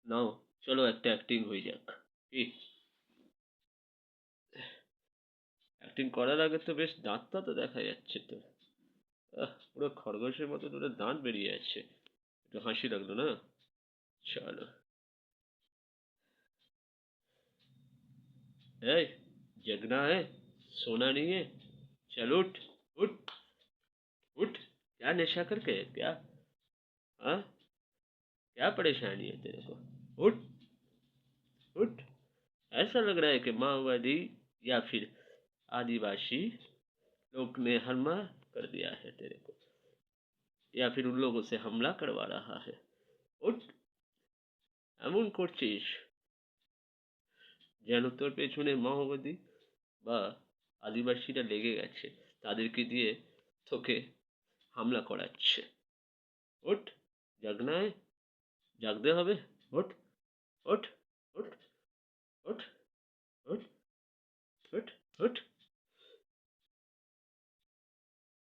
নাও, চলো একটা অ্যাক্টিং হয়ে যাক। কি? অ্যাক্টিং করার আগে তো বেশ দাঁতটা তো দেখা যাচ্ছে তো। পুরো খরগোশের মতো দুটো দাঁত বেরিয়ে আছে। একটু হাসি লাগলো না? চলো। এই, जगना है? सोना नहीं है? चल उठ। उठ। उठ। क्या नशा करके है क्या? हाँ? क्या परेशानी है तेरे को? उठ। उठ। ऐसा लग रहा है कि माओवादी या फिर आदिवासी लोग ने हमला कर दिया है तेरे को, या फिर उन लोगों से हमला करवा रहा है। उठ। এমন করছিস যেন তোর পেছনে মাওবাদী বা আদিবাসীরা লেগে গেছে, তাদেরকে দিয়ে তোকে হামলা করাচ্ছে। ওঠ। জাগনা है? জাগতে হবে। ওঠ। ওঠ। ওঠ। ওঠ। ওঠ। ওঠ। ওঠ।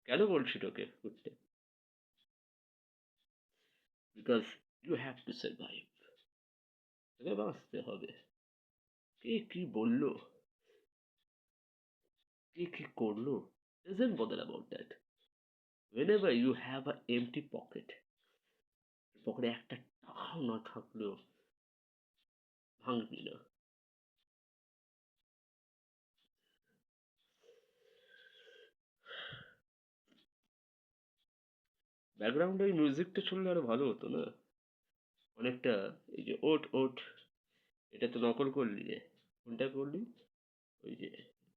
কেন বলছি তোকে উঠতে? Because you have to survive. তোকে বাঁচতে হবে। কে কি বললো, কে কি করলো, doesn't bother about that. Whenever you have an empty pocket, পকেটে একটা টাকাও না থাকলেও ভাঙবি না। ব্যাকগ্রাউন্ডে ওই মিউজিকটা শুনলে আরো ভালো হতো না? অনেকটা। এই যে ওঠ ওঠ, এটা তো নকল করলি রে। কোনটা করলি? ওই যে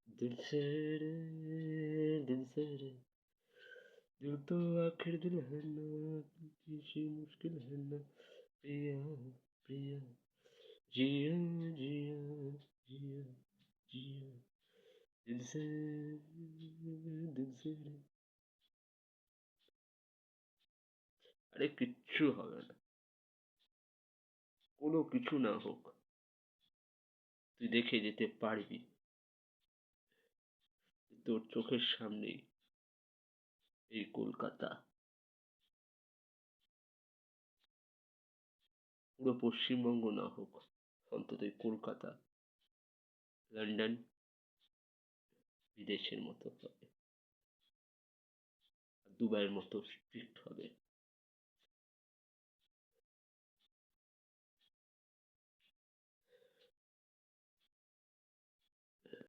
দিল সে রে, দিল সে রে, दिल तो आखिर दिल है ना, किसी मुश्किल है ना, प्रिया प्रिया, जिया जिया जिया जिया, दिल से, दिल से रे। আরে কিচ্ছু হবে না, কোনো কিছু না হোক, তুই দেখে যেতে পারবি। তোর চোখের সামনেই এই কলকাতা, পুরো পশ্চিমবঙ্গ না হোক, অন্তত এই কলকাতা, লন্ডন বিদেশের মতো হবে, দুবাইয়ের মতো স্ট্রিক্ট হবে।